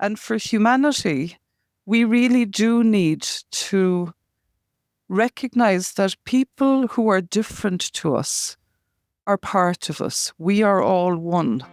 And for humanity, we really do need to recognize that people who are different to us are part of us. We are all one.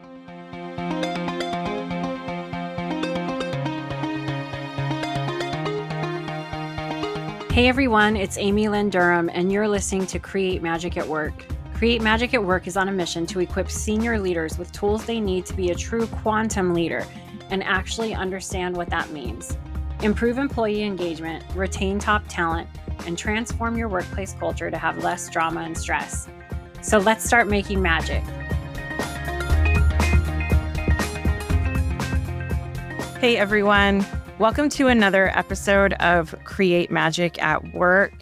Hey everyone, it's Amy Lynn Durham, and you're listening to Create Magic at Work. Create Magic at Work is on a mission to equip senior leaders with tools they need to be a true quantum leader and actually understand what that means. Improve employee engagement, retain top talent, and transform your workplace culture to have less drama and stress. So let's start making magic. Hey everyone. Welcome to another episode of Create Magic at Work.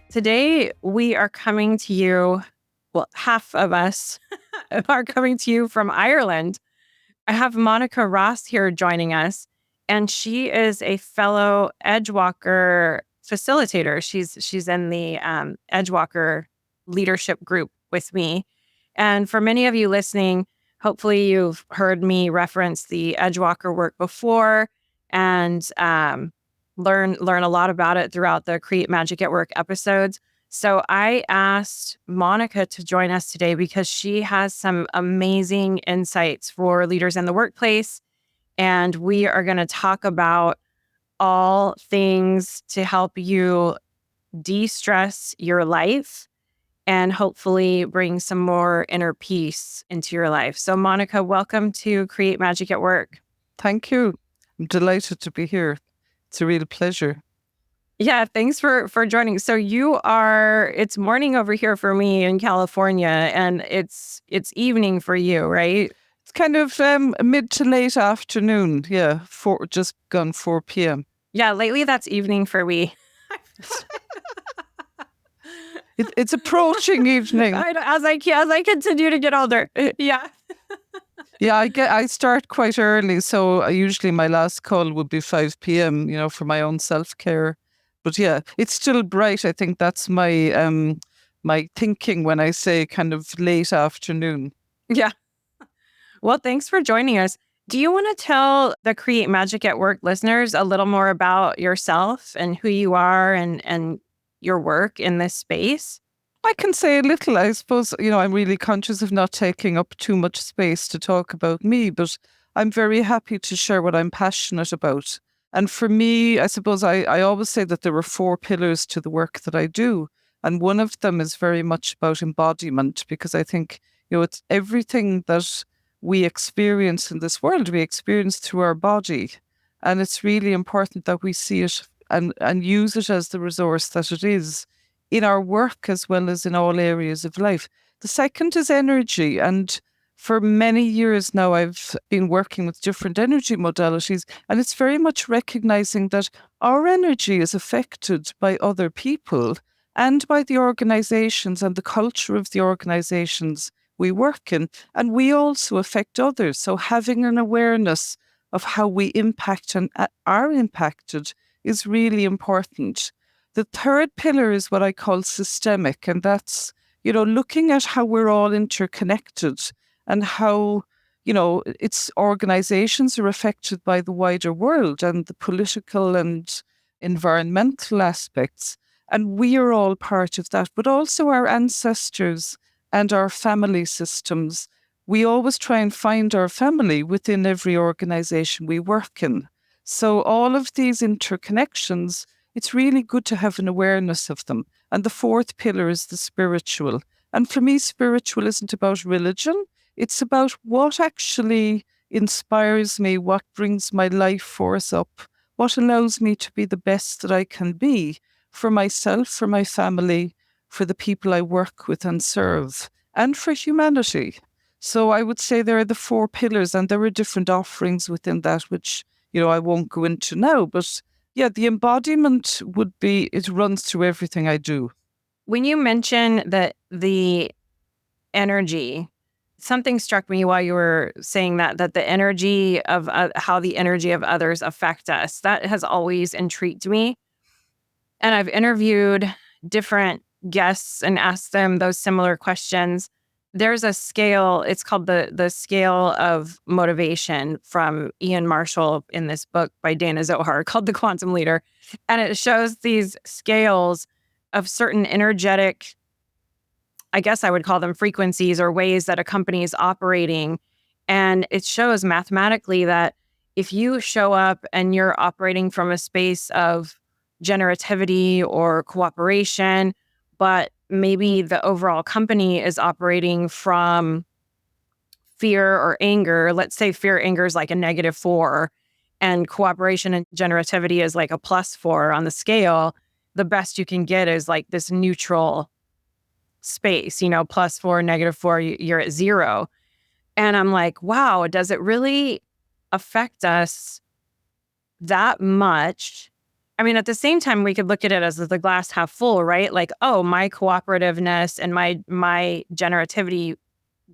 Today, we are coming to you, well, half of us are coming to you from Ireland. I have Monica Ross here joining us, and she is a fellow Edgewalker facilitator. She's in the Edgewalker leadership group with me. And for many of you listening, hopefully you've heard me reference the Edgewalker work before and learn a lot about it throughout the Create Magic at Work episodes. So I asked Monica to join us today because she has some amazing insights for leaders in the workplace. And we are going to talk about all things to help you de-stress your life and hopefully bring some more inner peace into your life. So Monica, welcome to Create Magic at Work. Thank you. I'm delighted to be here. It's a real pleasure. Yeah, thanks for joining. So it's morning over here for me in California, and it's evening for you, right? It's kind of mid to late afternoon. Yeah, just gone 4 p.m. Yeah, lately that's evening for me. It's approaching evening. As I continue to get older. Yeah. Yeah, I start quite early, so usually my last call would be 5 p.m. For my own self-care. But yeah, it's still bright. I think that's my my thinking when I say kind of late afternoon. Yeah. Well, thanks for joining us. Do you want to tell the Create Magic at Work listeners a little more about yourself and who you are and your work in this space? I can say a little. I suppose, I'm really conscious of not taking up too much space to talk about me, but I'm very happy to share what I'm passionate about. And for me, I suppose I always say that there are 4 pillars to the work that I do. And one of them is very much about embodiment, because I think, it's everything that we experience in this world, we experience through our body. And it's really important that we see it and use it as the resource that it is in our work as well as in all areas of life. The second is energy. And for many years now, I've been working with different energy modalities, and it's very much recognizing that our energy is affected by other people and by the organizations and the culture of the organizations we work in. And we also affect others. So having an awareness of how we impact and are impacted is really important. The third pillar is what I call systemic, and that's, looking at how we're all interconnected and how, its organizations are affected by the wider world and the political and environmental aspects. And we are all part of that, but also our ancestors and our family systems. We always try and find our family within every organization we work in. So all of these interconnections, it's really good to have an awareness of them. And the fourth pillar is the spiritual. And for me, spiritual isn't about religion. It's about what actually inspires me, what brings my life force up, what allows me to be the best that I can be for myself, for my family, for the people I work with and serve, and for humanity. So I would say there are the 4 pillars, and there are different offerings within that, which, I won't go into now. But yeah, the embodiment would be, it runs through everything I do. When you mention that the energy, something struck me while you were saying that the energy of how the energy of others affect us. That has always intrigued me. And I've interviewed different guests and asked them those similar questions. there's a scale, it's called the scale of motivation from Ian Marshall in this book by Dana Zohar called The Quantum Leader. And it shows these scales of certain energetic, I guess I would call them frequencies or ways that a company is operating. And it shows mathematically that if you show up and you're operating from a space of generativity or cooperation, but maybe the overall company is operating from fear or anger. Let's say fear, anger is like a -4, and cooperation and generativity is like a +4 on the scale. The best you can get is like this neutral space, +4, -4, you're at 0. And I'm like, wow, does it really affect us that much? I mean, at the same time, we could look at it as the glass half full, right? Like, oh, my cooperativeness and my generativity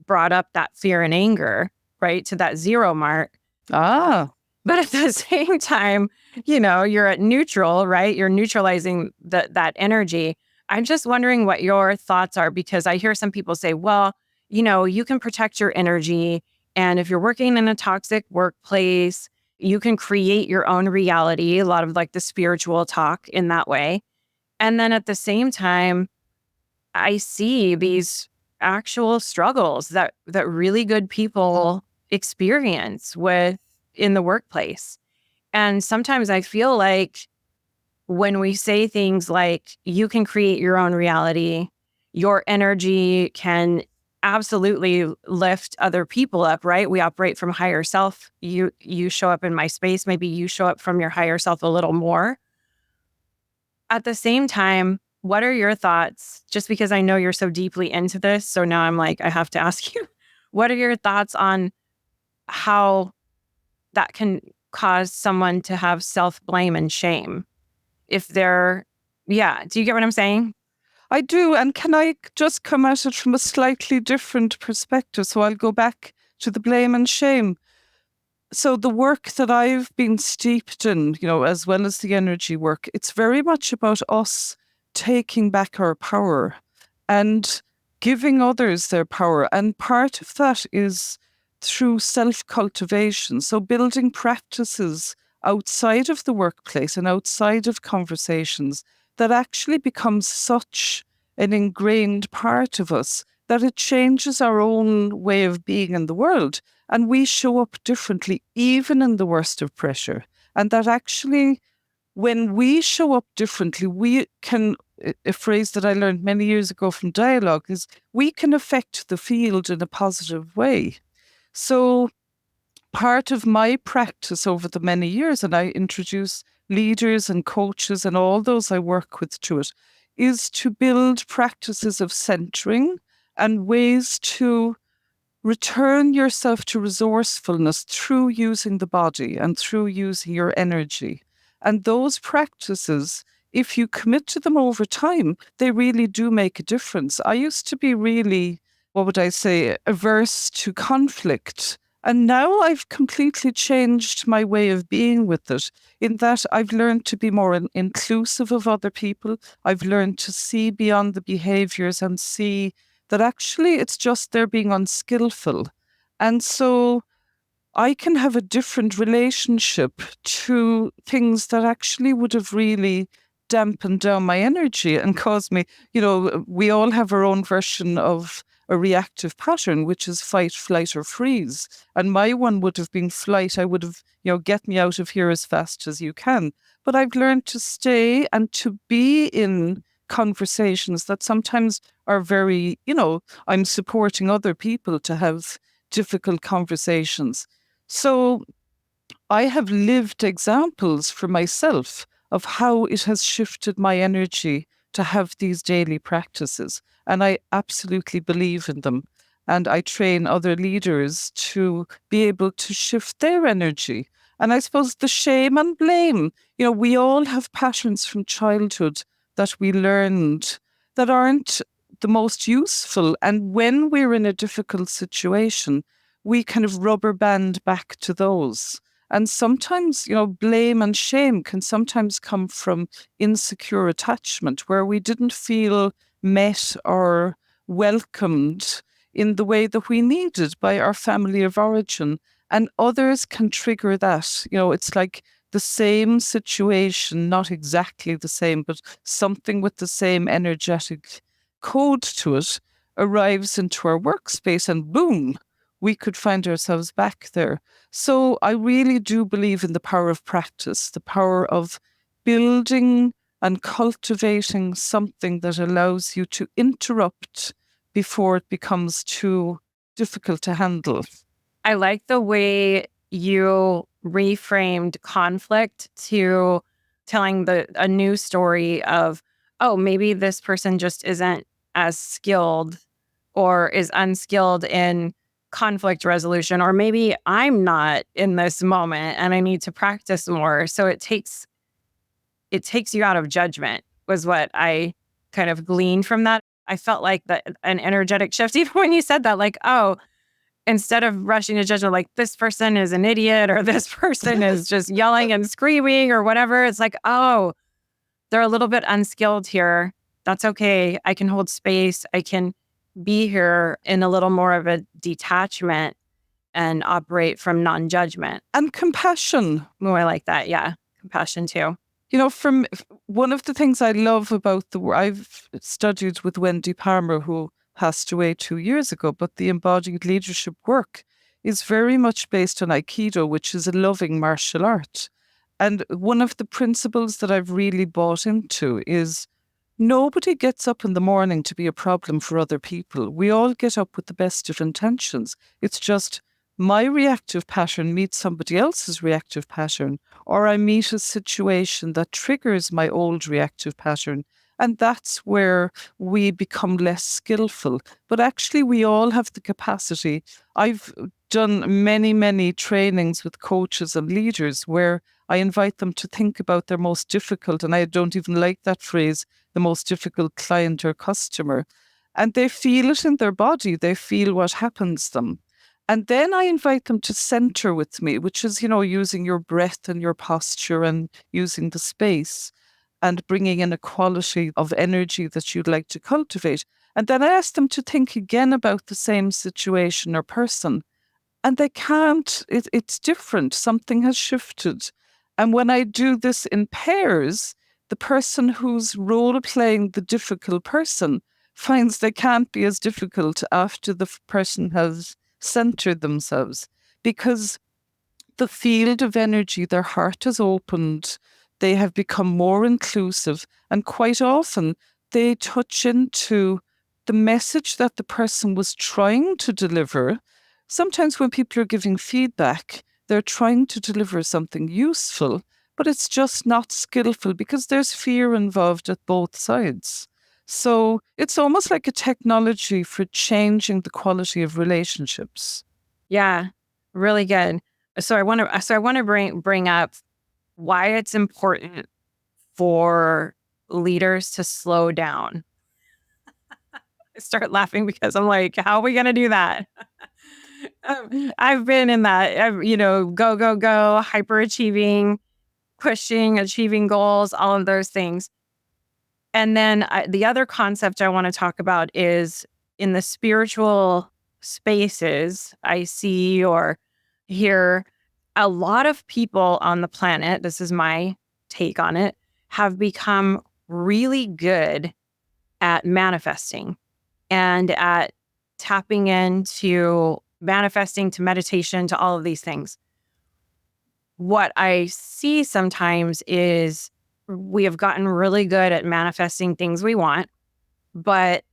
brought up that fear and anger, right, to that 0 mark. Ah, But at the same time, you're at neutral, right? You're neutralizing that energy. I'm just wondering what your thoughts are, because I hear some people say, well, you can protect your energy. And if you're working in a toxic workplace, you can create your own reality, a lot of like the spiritual talk in that way. And then at the same time, I see these actual struggles that really good people experience with in the workplace. And sometimes I feel like when we say things like, you can create your own reality, your energy can absolutely lift other people up, right? We operate from higher self. You show up in my space, maybe you show up from your higher self a little more. At the same time, what are your thoughts? Just because I know you're so deeply into this, so now I'm like, I have to ask you, what are your thoughts on how that can cause someone to have self-blame and shame if they're, yeah. Do you get what I'm saying? I do. And can I just come at it from a slightly different perspective? So I'll go back to the blame and shame. So the work that I've been steeped in, as well as the energy work, it's very much about us taking back our power and giving others their power. And part of that is through self-cultivation. So building practices outside of the workplace and outside of conversations that actually becomes such an ingrained part of us that it changes our own way of being in the world. And we show up differently, even in the worst of pressure. And that actually, when we show up differently, we can, a phrase that I learned many years ago from dialogue is, we can affect the field in a positive way. So part of my practice over the many years, and I introduce leaders and coaches and all those I work with to it, is to build practices of centering and ways to return yourself to resourcefulness through using the body and through using your energy. And those practices, if you commit to them over time, they really do make a difference. I used to be really, what would I say, averse to conflict. And now I've completely changed my way of being with it, in that I've learned to be more inclusive of other people. I've learned to see beyond the behaviors and see that actually it's just they're being unskillful. And so I can have a different relationship to things that actually would have really dampened down my energy and caused me, we all have our own version of a reactive pattern, which is fight, flight, or freeze. And my one would have been flight. I would have, get me out of here as fast as you can. But I've learned to stay and to be in conversations that sometimes are very, I'm supporting other people to have difficult conversations. So I have lived examples for myself of how it has shifted my energy to have these daily practices. And I absolutely believe in them. And I train other leaders to be able to shift their energy. And I suppose the shame and blame, we all have patterns from childhood that we learned that aren't the most useful. And when we're in a difficult situation, we kind of rubber band back to those. And sometimes, blame and shame can sometimes come from insecure attachment, where we didn't feel met or welcomed in the way that we needed by our family of origin. And others can trigger that. It's like the same situation, not exactly the same, but something with the same energetic code to it arrives into our workspace and boom, we could find ourselves back there. So I really do believe in the power of practice, the power of building and cultivating something that allows you to interrupt before it becomes too difficult to handle. I like the way you reframed conflict to telling a new story of, oh, maybe this person just isn't as skilled or is unskilled in conflict resolution, or maybe I'm not in this moment and I need to practice more. So it takes you out of judgment was what I kind of gleaned from that. I felt like an energetic shift, even when you said that, like, oh, instead of rushing to judgment, like this person is an idiot or this person is just yelling and screaming or whatever. It's like, oh, they're a little bit unskilled here. That's okay. I can hold space. I can be here in a little more of a detachment and operate from non-judgment. And compassion. Oh, I like that. Yeah. Compassion too. From one of the things I love about I've studied with Wendy Palmer, who passed away 2 years ago, but the embodied leadership work is very much based on Aikido, which is a loving martial art. And one of the principles that I've really bought into is nobody gets up in the morning to be a problem for other people. We all get up with the best of intentions. It's just my reactive pattern meets somebody else's reactive pattern, or I meet a situation that triggers my old reactive pattern. And that's where we become less skillful. But actually, we all have the capacity. I've done many, many trainings with coaches and leaders where I invite them to think about their most difficult, and I don't even like that phrase, the most difficult client or customer. And they feel it in their body. They feel what happens to them. And then I invite them to center with me, which is, using your breath and your posture and using the space and bringing in a quality of energy that you'd like to cultivate. And then I ask them to think again about the same situation or person. And they can't, it's different. Something has shifted. And when I do this in pairs, the person who's role playing the difficult person finds they can't be as difficult after the person has centered themselves, because the field of energy, their heart has opened, they have become more inclusive, and quite often they touch into the message that the person was trying to deliver. Sometimes when people are giving feedback, they're trying to deliver something useful, but it's just not skillful because there's fear involved at both sides. So it's almost like a technology for changing the quality of relationships. Yeah, really good. So I want to bring up why it's important for leaders to slow down. I start laughing because I'm like, how are we going to do that? I've been in that, go, go, go, hyperachieving, pushing, achieving goals, all of those things. And then the other concept I want to talk about is in the spiritual spaces I see or hear, a lot of people on the planet, this is my take on it, have become really good at manifesting and at tapping into manifesting, to meditation, to all of these things. What I see sometimes is we have gotten really good at manifesting things we want, but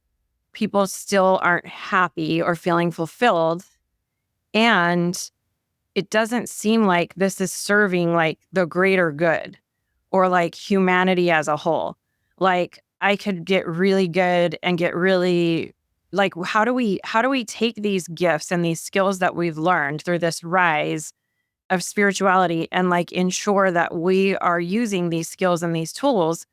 people still aren't happy or feeling fulfilled. And it doesn't seem like this is serving like the greater good or like humanity as a whole. Like I could get really good and get really like, how do we take these gifts and these skills that we've learned through this rise of spirituality and like ensure that we are using these skills and these tools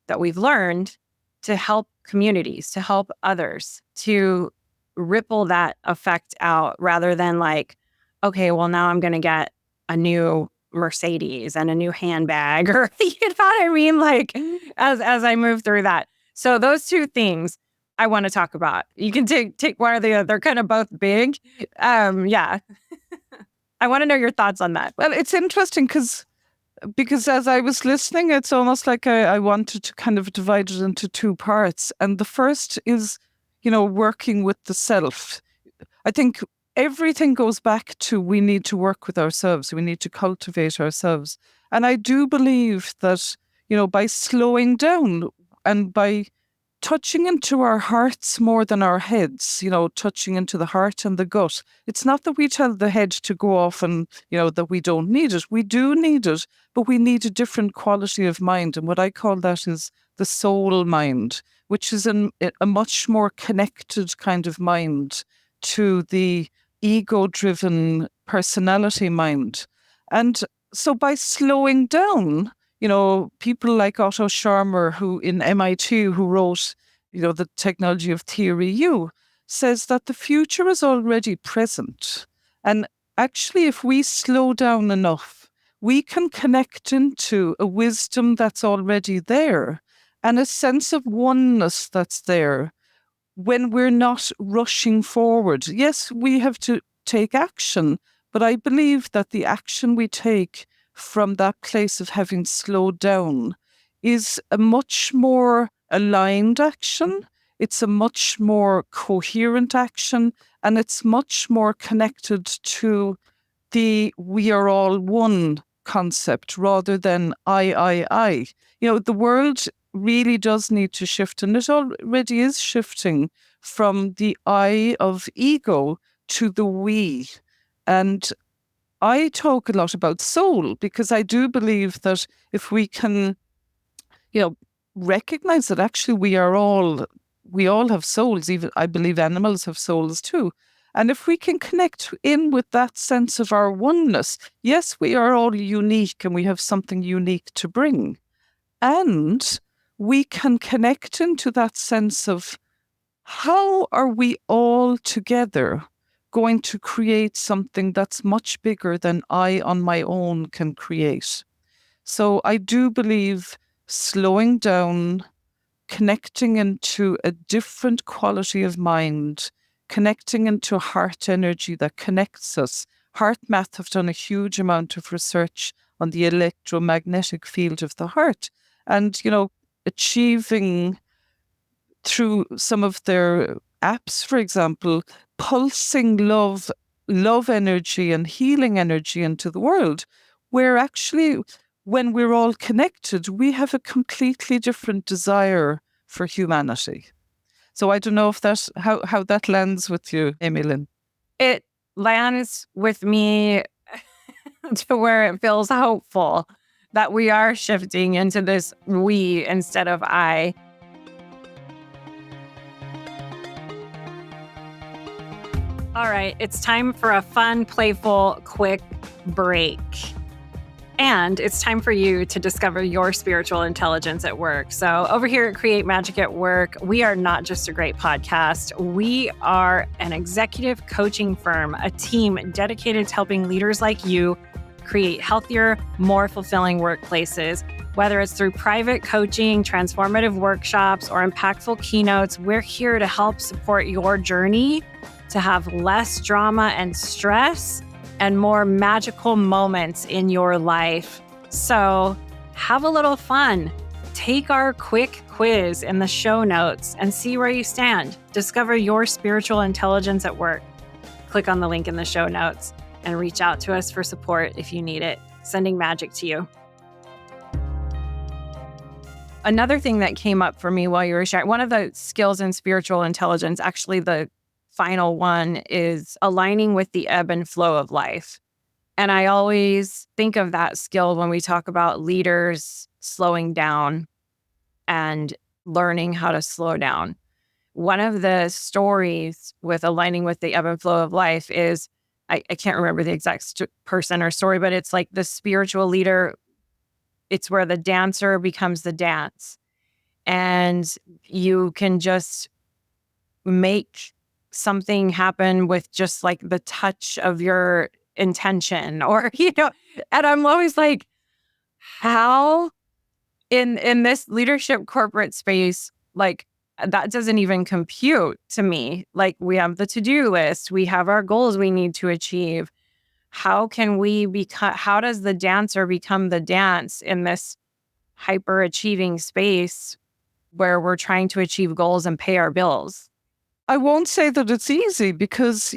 that we've learned to help communities, to help others, to ripple that effect out rather than like, okay, well, now I'm going to get a new Mercedes and a new handbag, or you know what I mean? Like as I move through that. So those two things, I want to talk about. You can take one or the other. They're kind of both big. Yeah. I want to know your thoughts on that. Well, it's interesting because as I was listening, it's almost like I wanted to kind of divide it into two parts. And the first is, working with the self. I think everything goes back to we need to work with ourselves. We need to cultivate ourselves. And I do believe that, by slowing down and by touching into our hearts more than our heads, touching into the heart and the gut. It's not that we tell the head to go off and, that we don't need it. We do need it, but we need a different quality of mind. And what I call that is the soul mind, which is a much more connected kind of mind to the ego-driven personality mind. And so by slowing down, people like Otto Scharmer, who in MIT, who wrote, the Technology of Theory U, says that the future is already present. And actually, if we slow down enough, we can connect into a wisdom that's already there and a sense of oneness that's there when we're not rushing forward. Yes, we have to take action, but I believe that the action we take from that place of having slowed down is a much more aligned action. It's a much more coherent action, and it's much more connected to the we are all one concept rather than I. The world really does need to shift, and it already is shifting from the I of ego to the we. And I talk a lot about soul because I do believe that if we can, recognize that actually we all have souls. Even I believe animals have souls too. And if we can connect in with that sense of our oneness, yes, we are all unique and we have something unique to bring. And we can connect into that sense of how are we all together going to create something that's much bigger than I on my own can create. So I do believe slowing down, connecting into a different quality of mind, connecting into heart energy that connects us. HeartMath have done a huge amount of research on the electromagnetic field of the heart and, achieving through some of their apps, for example, pulsing love energy and healing energy into the world, where actually, when we're all connected, we have a completely different desire for humanity. So I don't know if that how that lands with you, Amy Lynn. It lands with me to where it feels hopeful that we are shifting into this we instead of I. All right, it's time for a fun, playful, quick break. And it's time for you to discover your spiritual intelligence at work. So over here at Create Magic at Work, we are not just a great podcast. We are an executive coaching firm, a team dedicated to helping leaders like you create healthier, more fulfilling workplaces. Whether it's through private coaching, transformative workshops, or impactful keynotes, we're here to help support your journey to have less drama and stress and more magical moments in your life. So have a little fun. Take our quick quiz in the show notes and see where you stand. Discover your spiritual intelligence at work. Click on the link in the show notes and reach out to us for support if you need it. Sending magic to you. Another thing that came up for me while you were sharing, one of the skills in spiritual intelligence, actually the final one, is aligning with the ebb and flow of life. And I always think of that skill when we talk about leaders slowing down and learning how to slow down. One of the stories with aligning with the ebb and flow of life is, I can't remember the exact person or story, but it's like the spiritual leader, it's where the dancer becomes the dance. And you can just make something happen with just like the touch of your intention, or, and I'm always like, how in this leadership corporate space, like that doesn't even compute to me. Like, we have the to-do list, we have our goals we need to achieve. How can we how does the dancer become the dance in this hyper achieving space where we're trying to achieve goals and pay our bills? I won't say that it's easy because,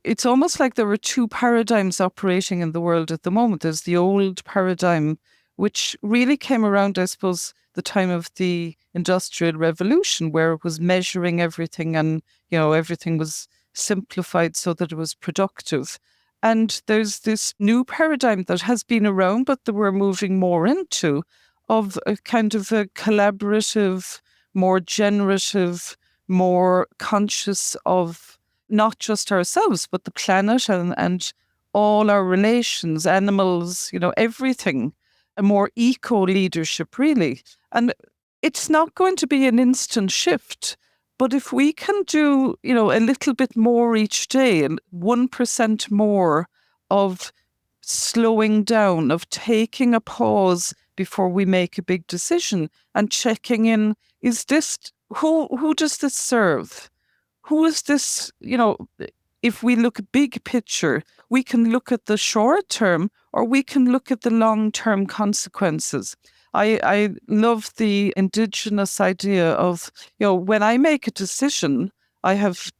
it's almost like there are two paradigms operating in the world at the moment. There's the old paradigm, which really came around, I suppose, the time of the Industrial Revolution, where it was measuring everything and, everything was simplified so that it was productive. And there's this new paradigm that has been around, but that we're moving more into, of a kind of a collaborative, more generative, more conscious of not just ourselves, but the planet and all our relations, animals, everything, a more eco leadership, really. And it's not going to be an instant shift. But if we can do, a little bit more each day, and 1% more of slowing down, of taking a pause before we make a big decision and checking in, is this, who does this serve? Who is this, if we look big picture, we can look at the short term or we can look at the long-term consequences. I love the indigenous idea of, when I make a decision, I have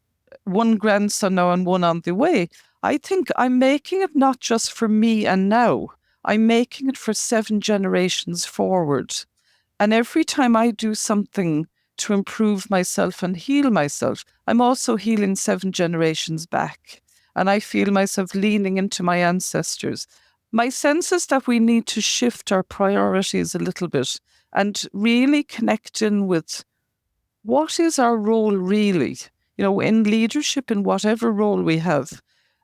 one grandson now and one on the way. I think I'm making it not just for me and now, I'm making it for 7 generations forward. And every time I do something to improve myself and heal myself, I'm also healing 7 generations back. And I feel myself leaning into my ancestors. My sense is that we need to shift our priorities a little bit and really connect in with what is our role really, in leadership, in whatever role we have,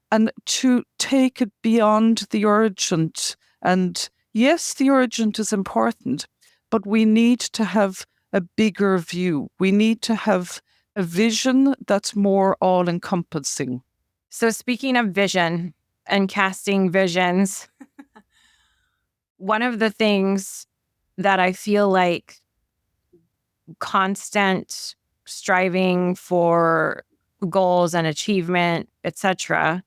and to take it beyond the urgent. And yes, the urgent is important, but we need to have a bigger view. We need to have a vision that's more all-encompassing. So speaking of vision and casting visions, one of the things that I feel like constant striving for goals and achievement, etc.,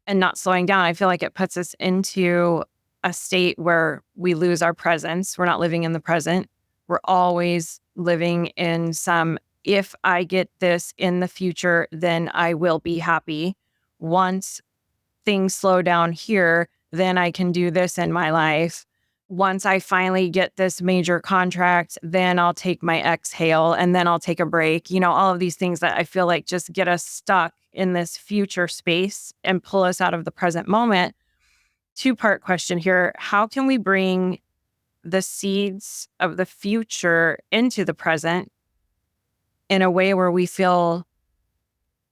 and not slowing down, I feel like it puts us into a state where we lose our presence. We're not living in the present. We're always living in some, if I get this in the future, then I will be happy. Once things slow down here, then I can do this in my life. Once I finally get this major contract, then I'll take my exhale and then I'll take a break. All of these things that I feel like just get us stuck in this future space and pull us out of the present moment. 2-part question here. How can we bring the seeds of the future into the present in a way where we feel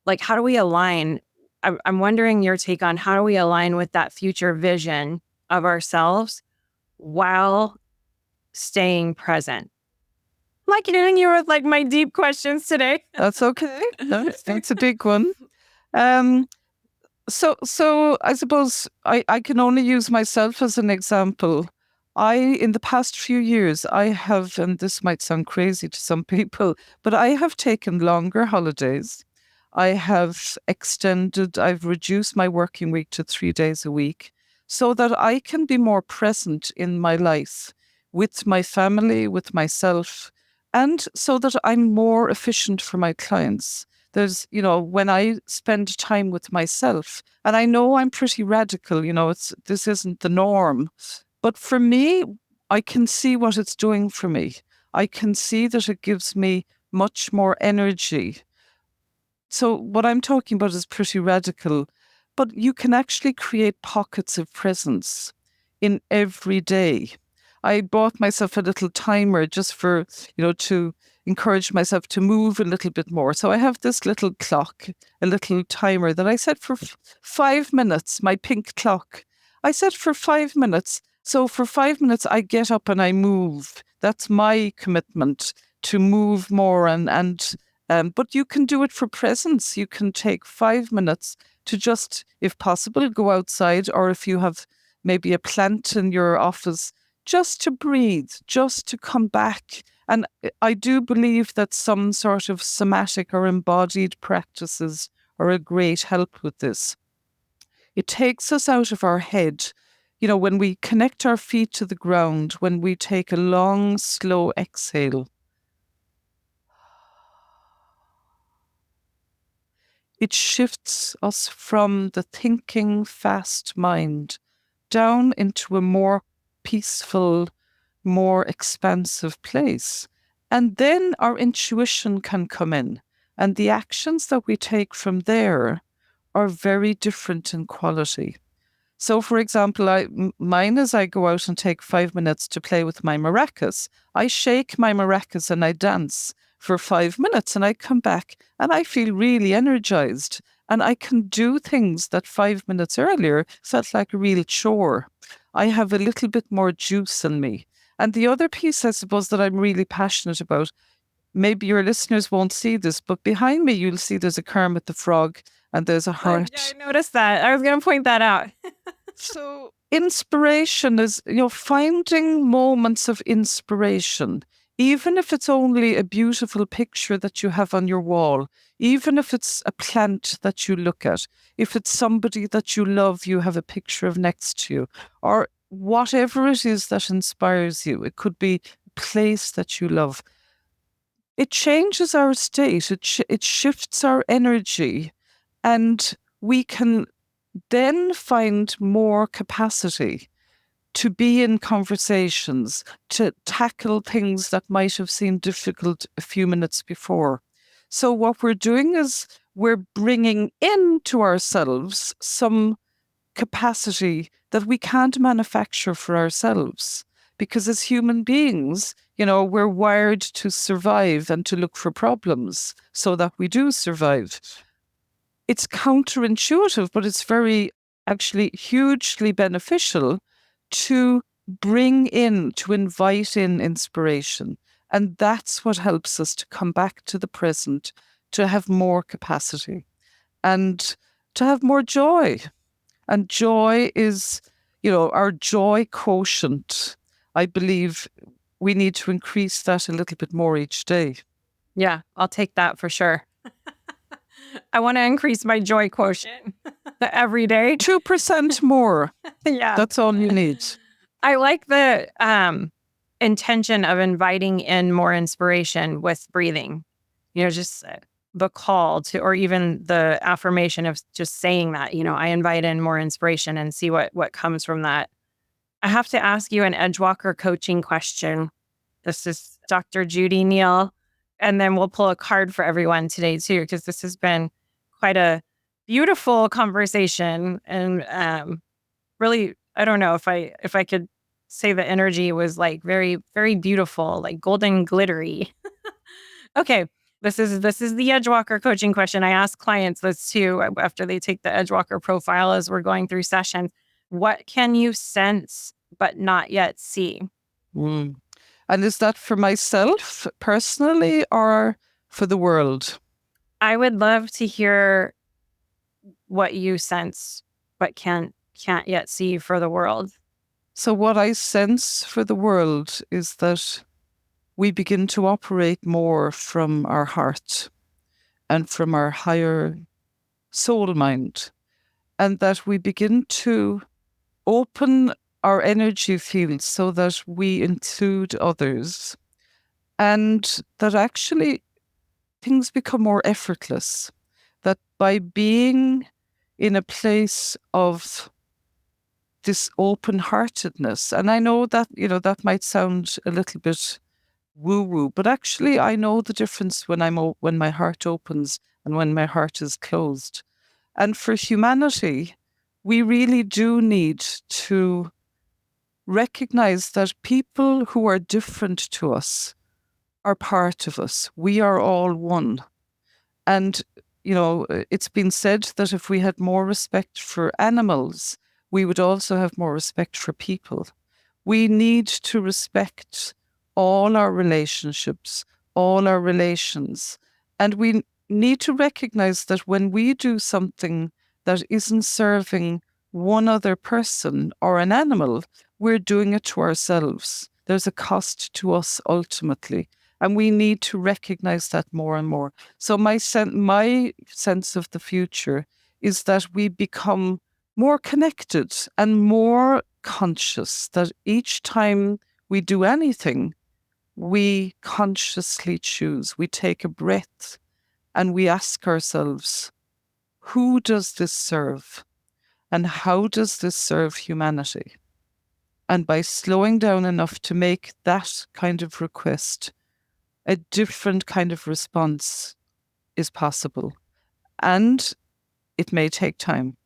like, how do we align? I'm wondering your take on how do we align with that future vision of ourselves while staying present? Like hitting you with my deep questions today. That's okay. That's a big one. So I suppose I can only use myself as an example. In the past few years, I have, and this might sound crazy to some people, but I have taken longer holidays. I've reduced my working week to 3 days a week so that I can be more present in my life with my family, with myself, and so that I'm more efficient for my clients. There's, when I spend time with myself, and I know I'm pretty radical, this isn't the norm, but for me, I can see what it's doing for me. I can see that it gives me much more energy. So what I'm talking about is pretty radical, but you can actually create pockets of presence in every day. I bought myself a little timer just for, to encourage myself to move a little bit more. So I have this little clock, a little timer that I set for 5 minutes, my pink clock. I set for 5 minutes. So for 5 minutes, I get up and I move. That's my commitment, to move more. But you can do it for presence. You can take 5 minutes to just, if possible, go outside, or if you have maybe a plant in your office, just to breathe, just to come back. And I do believe that some sort of somatic or embodied practices are a great help with this. It takes us out of our head. You know, when we connect our feet to the ground, when we take a long, slow exhale, it shifts us from the thinking, fast mind down into a more peaceful, more expansive place. And then our intuition can come in. And the actions that we take from there are very different in quality. So, for example, mine is I go out and take 5 minutes to play with my maracas. I shake my maracas and I dance for 5 minutes and I come back and I feel really energized. And I can do things that 5 minutes earlier felt like a real chore. I have a little bit more juice in me. And the other piece, I suppose, that I'm really passionate about, maybe your listeners won't see this, but behind me, you'll see there's a Kermit the Frog and there's a heart. I noticed that. I was going to point that out. So inspiration is, finding moments of inspiration, even if it's only a beautiful picture that you have on your wall, even if it's a plant that you look at, if it's somebody that you love, you have a picture of next to you, or whatever it is that inspires you. It could be a place that you love. It changes our state. It shifts our energy, and we can then find more capacity to be in conversations, to tackle things that might have seemed difficult a few minutes before. So what we're doing is we're bringing into ourselves some capacity that we can't manufacture for ourselves. Because as human beings, we're wired to survive and to look for problems so that we do survive. It's counterintuitive, but it's actually hugely beneficial to to invite in inspiration. And that's what helps us to come back to the present, to have more capacity and to have more joy. And joy is, our joy quotient. I believe we need to increase that a little bit more each day. Yeah, I'll take that for sure. I want to increase my joy quotient every day. 2% more. Yeah. That's all you need. I like the intention of inviting in more inspiration with breathing. Just the call to, or even the affirmation of just saying that, I invite in more inspiration and see what comes from that. I have to ask you an Edgewalker coaching question. This is Dr. Judy Neal. And then we'll pull a card for everyone today too, because this has been quite a beautiful conversation. And really, I don't know if I could say the energy was like very, very beautiful, like golden glittery. Okay. This is the Edgewalker coaching question. I ask clients this too after they take the Edgewalker profile as we're going through sessions. What can you sense but not yet see? Mm. And is that for myself personally or for the world? I would love to hear what you sense but can't yet see for the world. So what I sense for the world is that we begin to operate more from our heart and from our higher soul mind, and that we begin to open our energy field so that we include others, and that actually things become more effortless. That by being in a place of this open-heartedness, and I know that, that might sound a little bit woo-woo, but actually I know the difference when when my heart opens and when my heart is closed. And for humanity, we really do need to recognize that people who are different to us are part of us. We are all one. And, it's been said that if we had more respect for animals, we would also have more respect for people. We need to respect all our relationships, all our relations. And we need to recognize that when we do something that isn't serving one other person or an animal, we're doing it to ourselves. There's a cost to us ultimately. And we need to recognize that more and more. So my sense of the future is that we become more connected and more conscious, that each time we do anything, we consciously choose. We take a breath and we ask ourselves, who does this serve? And how does this serve humanity? And by slowing down enough to make that kind of request, a different kind of response is possible. And it may take time.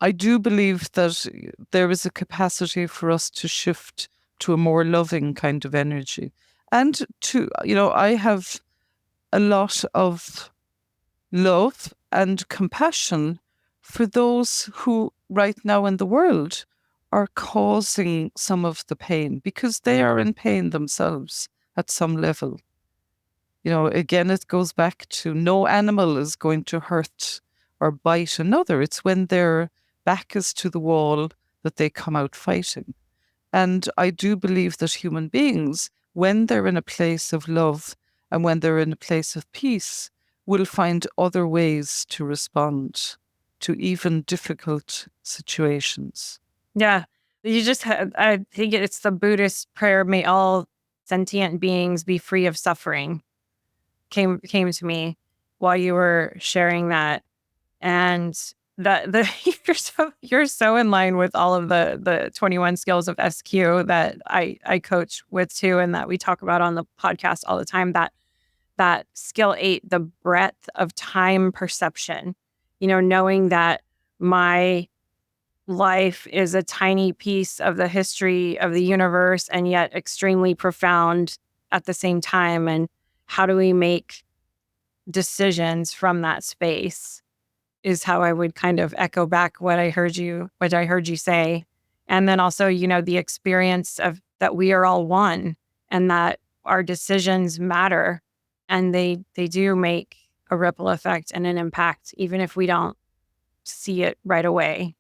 I do believe that there is a capacity for us to shift to a more loving kind of energy. And to, I have a lot of love and compassion for those who right now in the world are causing some of the pain, because they are in pain themselves at some level. Again, it goes back to no animal is going to hurt or bite another. It's when their back is to the wall that they come out fighting. And I do believe that human beings, when they're in a place of love and when they're in a place of peace, will find other ways to respond to even difficult situations. Yeah. I think it's the Buddhist prayer, may all sentient beings be free of suffering, came to me while you were sharing that. And you're so in line with all of the 21 skills of SQ that I coach with too, and that we talk about on the podcast all the time, that skill 8, the breadth of time perception, knowing that my life is a tiny piece of the history of the universe and yet extremely profound at the same time. And how do we make decisions from that space is how I would kind of echo back what I heard you say. And then also, the experience of that we are all one and that our decisions matter and they do make a ripple effect and an impact, even if we don't see it right away.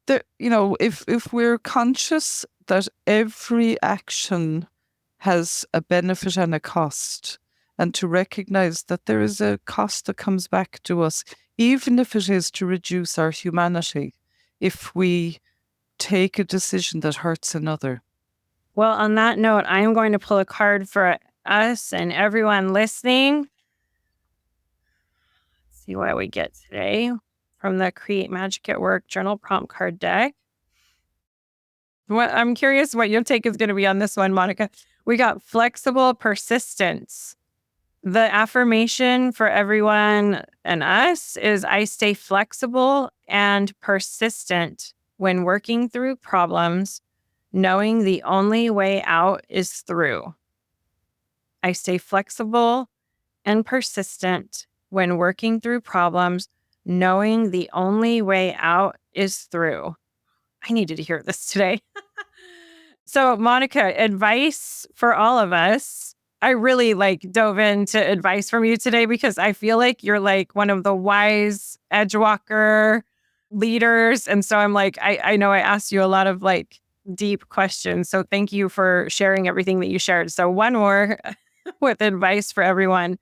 If we're conscious that every action has a benefit and a cost, and to recognize that there is a cost that comes back to us, even if it is to reduce our humanity, if we take a decision that hurts another. Well, on that note, I am going to pull a card for us and everyone listening. Let's see what we get today from the Create Magic at Work Journal Prompt Card deck. I'm curious what your take is going to be on this one, Monica. We got flexible persistence. The affirmation for everyone and us is I stay flexible and persistent when working through problems, knowing the only way out is through. I stay flexible and persistent when working through problems, knowing the only way out is through. I needed to hear this today. So, Monica, advice for all of us. I really dove into advice from you today because I feel like you're one of the wise Edgewalker leaders. And so I'm I know I asked you a lot of deep questions. So thank you for sharing everything that you shared. So one more with advice for everyone.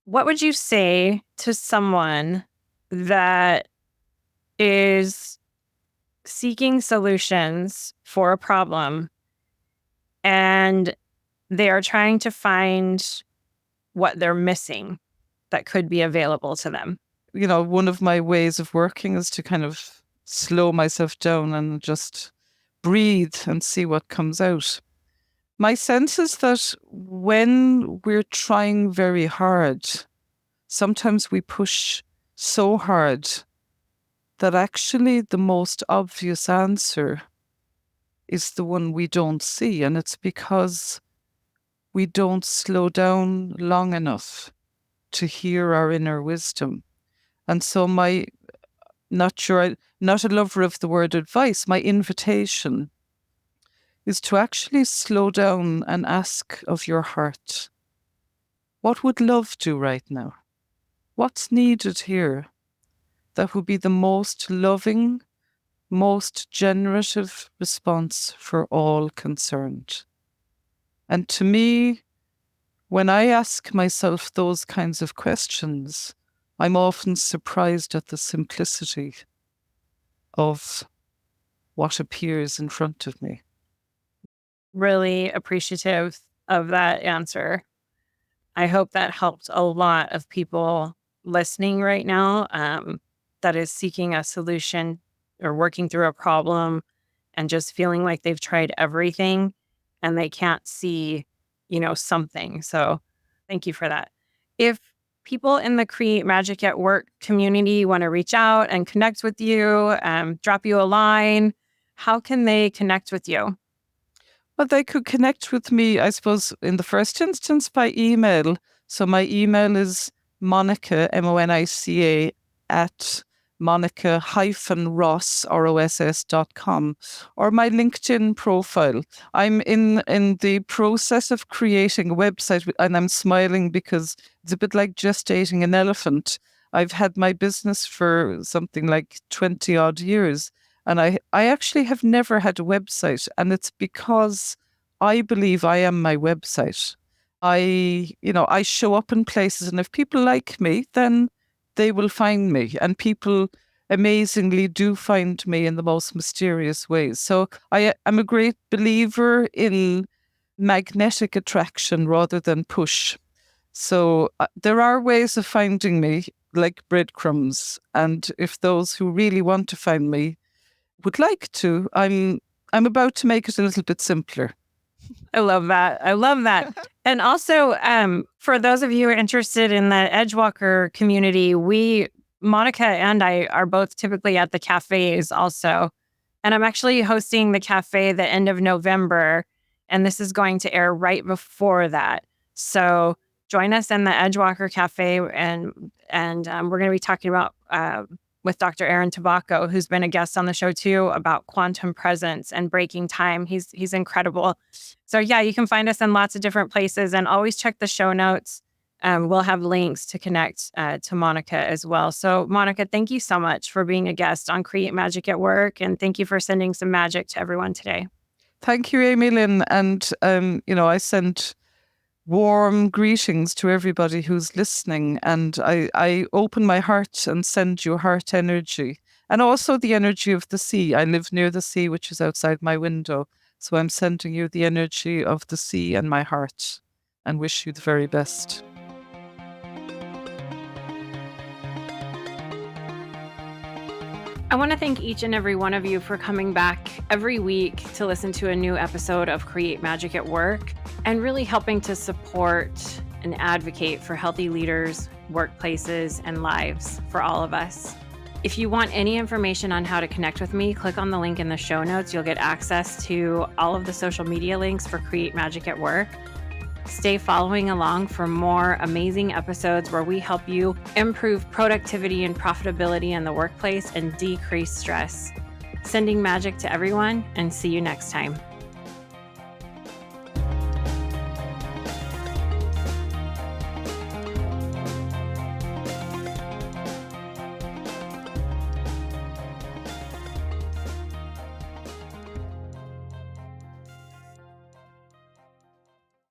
What would you say to someone that is seeking solutions for a problem and they are trying to find what they're missing that could be available to them? One of my ways of working is to kind of slow myself down and just breathe and see what comes out. My sense is that when we're trying very hard, sometimes we push so hard that actually the most obvious answer is the one we don't see. And it's because we don't slow down long enough to hear our inner wisdom. And so not a lover of the word advice, my invitation is to actually slow down and ask of your heart, what would love do right now? What's needed here that would be the most loving, most generative response for all concerned. And to me, when I ask myself those kinds of questions, I'm often surprised at the simplicity of what appears in front of me. Really appreciative of that answer. I hope that helped a lot of people listening right now, that is seeking a solution or working through a problem and just feeling like they've tried everything and they can't see, something. So thank you for that. If people in the Create Magic at Work community want to reach out and connect with you, drop you a line, how can they connect with you? Well, they could connect with me, I suppose, in the first instance by email. So my email is Monica, Monica, at monica-ross.com, or my LinkedIn profile. I'm in the process of creating a website, and I'm smiling because it's a bit like gestating an elephant. I've had my business for something like 20 odd years. And I actually have never had a website. And it's because I believe I am my website. I show up in places, and if people like me, then they will find me. And people amazingly do find me in the most mysterious ways. So I'm a great believer in magnetic attraction rather than push. So there are ways of finding me, like breadcrumbs. And if those who really want to find me would like to, I'm about to make it a little bit simpler. I love that. I love that. And also, for those of you who are interested in the Edgewalker community, Monica and I are both typically at the cafes also. And I'm actually hosting the cafe the end of November, and this is going to air right before that. So join us in the Edgewalker Cafe, and we're going to be talking about with Dr. Aaron Tabacco, who's been a guest on the show too, about quantum presence and breaking time. He's incredible. So yeah, you can find us in lots of different places, and always check the show notes. We'll have links to connect to Monica as well. So Monica, thank you so much for being a guest on Create Magic at Work, and thank you for sending some magic to everyone today. Thank you, Amy Lynn. And, I send warm greetings to everybody who's listening. And I open my heart and send you heart energy, and also the energy of the sea. I live near the sea, which is outside my window. So I'm sending you the energy of the sea and my heart, and wish you the very best. I want to thank each and every one of you for coming back every week to listen to a new episode of Create Magic at Work, and really helping to support and advocate for healthy leaders, workplaces, and lives for all of us. If you want any information on how to connect with me, click on the link in the show notes. You'll get access to all of the social media links for Create Magic at Work. Stay following along for more amazing episodes where we help you improve productivity and profitability in the workplace and decrease stress. Sending magic to everyone, and see you next time.